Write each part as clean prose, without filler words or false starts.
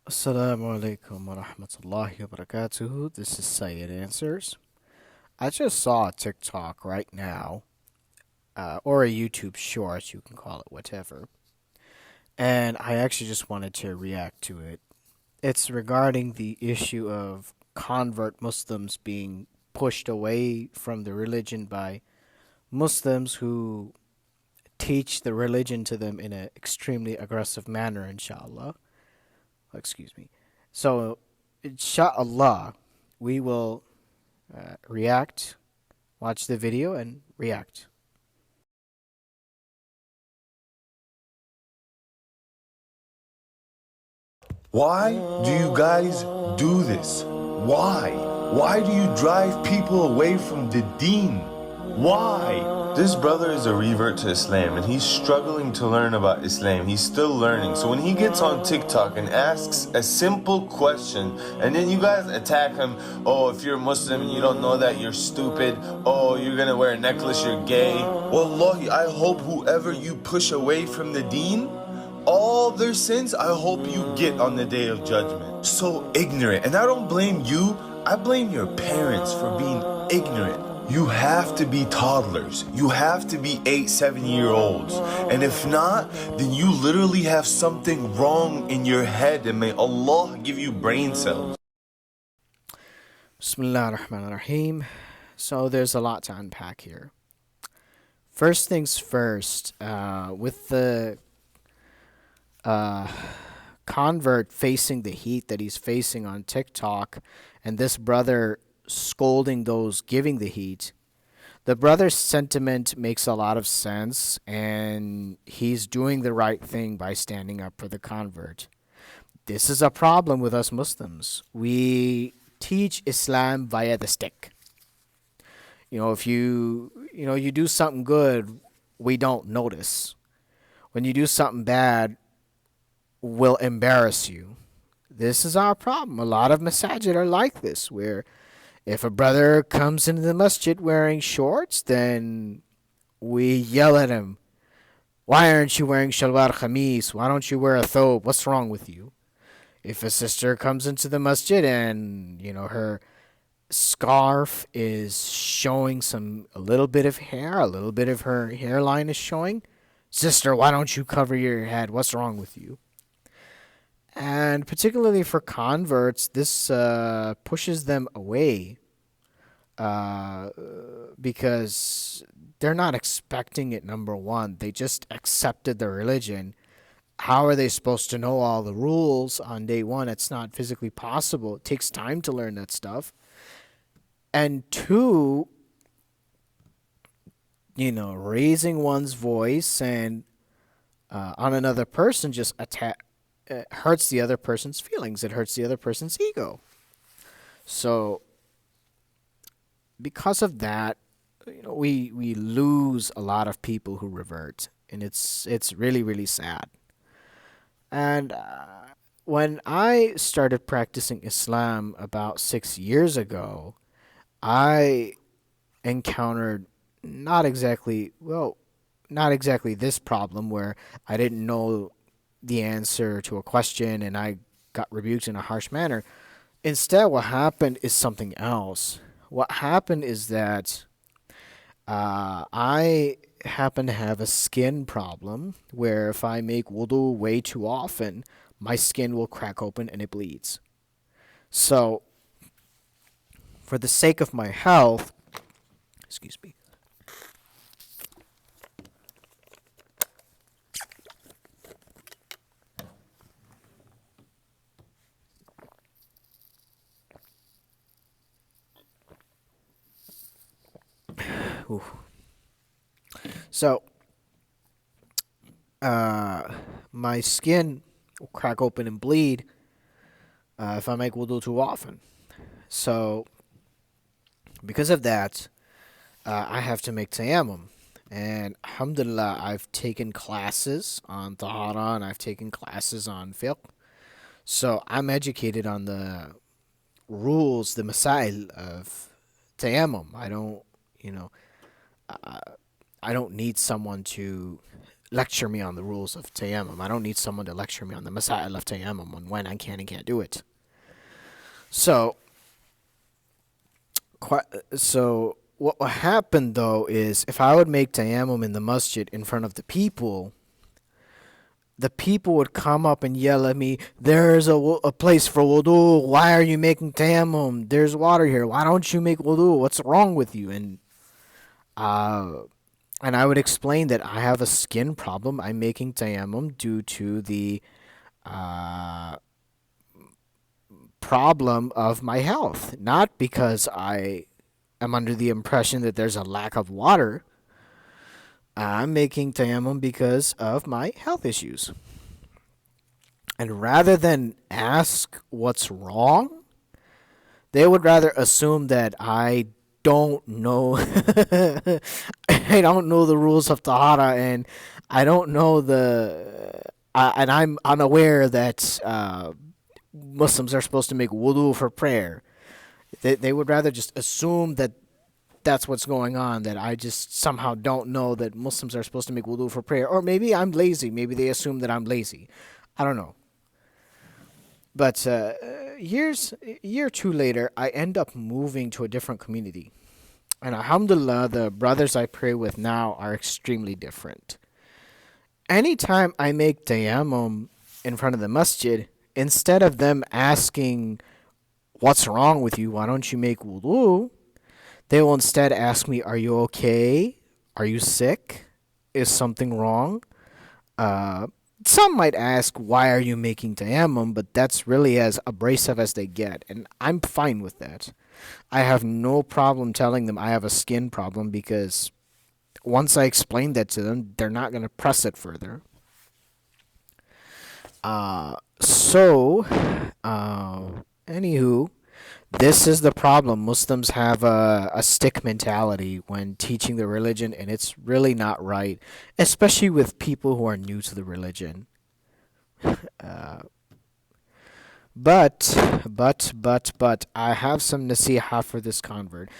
Assalamu alaikum wa rahmatullahi wa barakatuhu. This is Syed Answers. I just saw a TikTok right now, or a YouTube short, you can call it whatever, and I actually just wanted to react to it. It's regarding the issue of convert Muslims being pushed away from the religion by Muslims who teach the religion to them in an extremely aggressive manner, inshallah. Excuse me. So, inshallah, we will react, watch the video, and react. Why do you guys do this? Why? Why do you drive people away from the deen? Why? This brother is a revert to Islam and he's struggling to learn about Islam. He's still learning. So when he gets on TikTok and asks a simple question and then you guys attack him, oh, if you're a Muslim and you don't know that, you're stupid. Oh, you're gonna wear a necklace, you're gay. Wallahi, I hope whoever you push away from the deen, all their sins, I hope you get on the day of judgment. So ignorant. And I don't blame you, I blame your parents for being ignorant. You have to be toddlers. You have to be 8, 7-year-olds. And if not, then you literally have something wrong in your head, and may Allah give you brain cells. Bismillah ar-Rahman ar-Rahim. So there's a lot to unpack here. First things first, with the convert facing the heat that he's facing on TikTok, and this brother scolding those giving the heat, the brother's sentiment makes a lot of sense, and he's doing the right thing by standing up for the convert. This is a problem with us Muslims. We teach Islam via the stick. If you do something good, we don't notice. When you do something bad, we'll embarrass you. This is our problem. A lot of masajid are like this, where if a brother comes into the masjid wearing shorts, then we yell at him. Why aren't you wearing shalwar khamis? Why don't you wear a thobe? What's wrong with you? If a sister comes into the masjid and, her scarf is showing a little bit of hair, a little bit of her hairline is showing, sister, why don't you cover your head? What's wrong with you? And particularly for converts, this pushes them away because they're not expecting it, number one. They just accepted the religion. How are they supposed to know all the rules on day one? It's not physically possible. It takes time to learn that stuff. And two, raising one's voice and on another person just hurts the other person's feelings. It hurts the other person's ego. So because of that, we lose a lot of people who revert, and it's really really sad. And when I started practicing Islam about 6 years ago, I encountered not exactly not exactly this problem where I didn't know the answer to a question and I got rebuked in a harsh manner. Instead, what happened is something else. What happened is that I happen to have a skin problem where if I make wudu way too often, my skin will crack open and it bleeds. So, for the sake of my health, excuse me. Ooh. So, my skin will crack open and bleed if I make wudu too often. So, because of that, I have to make tayammum. And alhamdulillah, I've taken classes on tahara and I've taken classes on fiqh. So I'm educated on the rules, the masail of tayammum. I don't, I don't need someone to lecture me on the rules of tayammum. I don't need someone to lecture me on the masail of tayammum on when I can and can't do it. So, what would happen though is if I would make tayammum in the masjid in front of the people would come up and yell at me, "There's a place for wudu. Why are you making tayammum? There's water here. Why don't you make wudu? What's wrong with you?" Uh, and I would explain that I have a skin problem. I'm making tayammum due to the uh, problem of my health, not because I am under the impression that there's a lack of water. I'm making tayammum because of my health issues. And rather than ask what's wrong, they would rather assume that I don't know I don't know the rules of Tahara, and I don't know and I'm unaware that Muslims are supposed to make wudu for prayer. They would rather just assume that that's what's going on, that I just somehow don't know that Muslims are supposed to make wudu for prayer. Or maybe I'm lazy. Maybe they assume that I'm lazy. I don't know. But year or two later, I end up moving to a different community. And alhamdulillah, the brothers I pray with now are extremely different. Anytime I make tayammum in front of the masjid, instead of them asking, "What's wrong with you? Why don't you make wudu?" they will instead ask me, "Are you okay? Are you sick? Is something wrong?" Some might ask, "Why are you making tayammum?" But that's really as abrasive as they get, and I'm fine with that. I have no problem telling them I have a skin problem, because once I explain that to them, they're not going to press it further. So, anywho, this is the problem. Muslims have a stick mentality when teaching the religion, and it's really not right, especially with people who are new to the religion. But, I have some nasiha for this convert.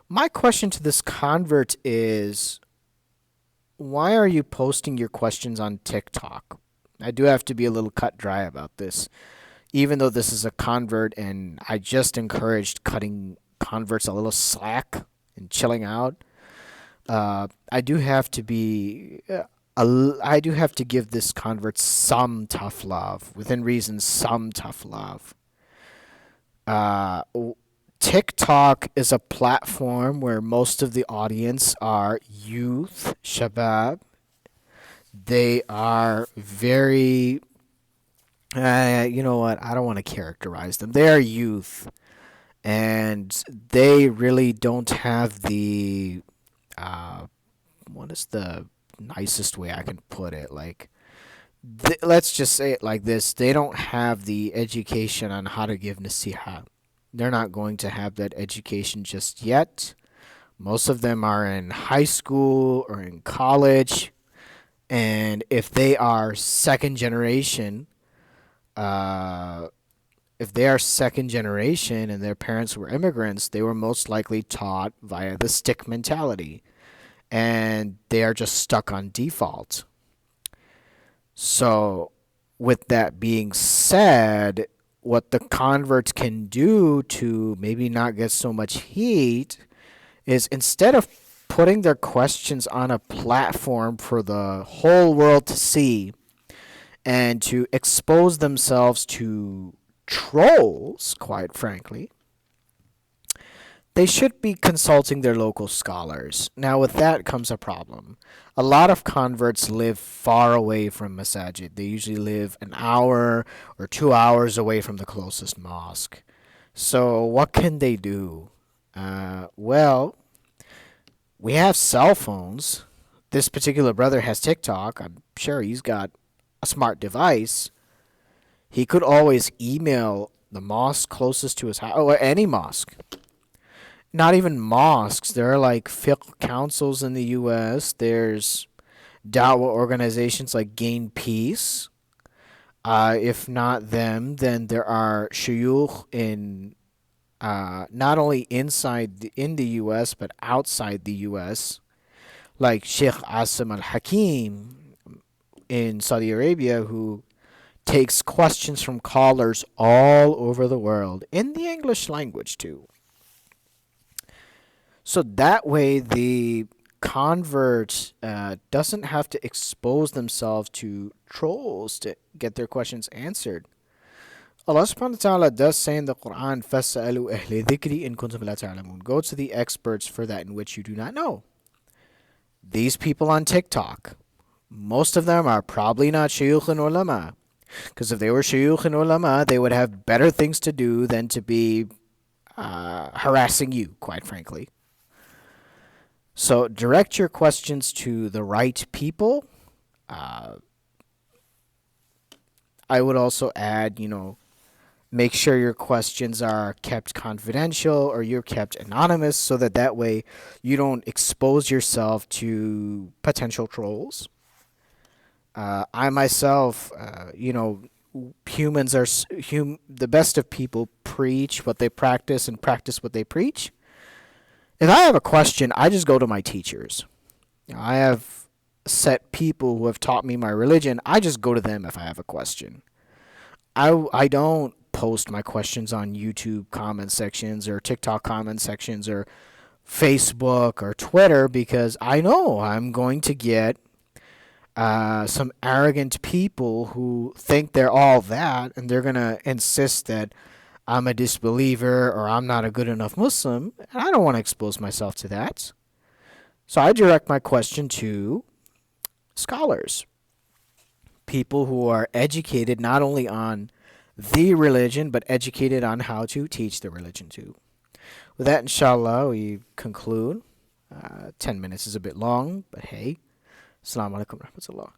My question to this convert is, why are you posting your questions on TikTok? I do have to be a little cut dry about this. Even though this is a convert and I just encouraged cutting converts a little slack and chilling out, I do have to I do have to give this convert some tough love, within reason, some tough love. Uh, TikTok is a platform where most of the audience are youth, shabab. They are very, you know what? I don't want to characterize them. They are youth, and they really don't have uh, what is the nicest way I can put it? Like, let's just say it like this: they don't have the education on how to give nasiha. They're not going to have that education just yet. Most of them are in high school or in college, and if they are second generation, uh, and their parents were immigrants, they were most likely taught via the stick mentality, and they are just stuck on default. So, with that being said, what the converts can do to maybe not get so much heat is, instead of putting their questions on a platform for the whole world to see and to expose themselves to trolls, quite frankly, they should be consulting their local scholars. Now, with that comes a problem. A lot of converts live far away from masajid. They usually live an hour or 2 hours away from the closest mosque. So, what can they do? Well, we have cell phones. This particular brother has TikTok. I'm sure he's got a smart device. He could always email the mosque closest to his house, or any mosque. Not even mosques. There are like fiqh councils in the U.S. There's da'wah organizations like Gain Peace. If not them, then there are shuyukh in not only in the U.S. but outside the U.S. like Sheikh Asim Al Hakim in Saudi Arabia, who takes questions from callers all over the world in the English language too. So that way, the convert doesn't have to expose themselves to trolls to get their questions answered. Allah subhanahu wa ta'ala does say in the Quran, فَاسْأَلُوا أَهْلِ ذِكْرِ إِن كُنتُمْ لَا تَعْلَمُونَ. Go to the experts for that in which you do not know. These people on TikTok, most of them are probably not shuyukh and ulama. Because if they were shuyukh and ulama, they would have better things to do than to be harassing you, quite frankly. So direct your questions to the right people. I would also add, make sure your questions are kept confidential or you're kept anonymous so that way you don't expose yourself to potential trolls. I myself, humans are the best of people preach what they practice and practice what they preach. If I have a question, I just go to my teachers. I have set people who have taught me my religion. I just go to them if I have a question. I don't post my questions on YouTube comment sections or TikTok comment sections or Facebook or Twitter because I know I'm going to get some arrogant people who think they're all that and they're going to insist that I'm a disbeliever or I'm not a good enough Muslim, and I don't want to expose myself to that. So I direct my question to scholars, people who are educated not only on the religion, but educated on how to teach the religion too. With that, inshallah, we conclude. 10 minutes is a bit long, but hey, Assalamu alaikum warahmatullah.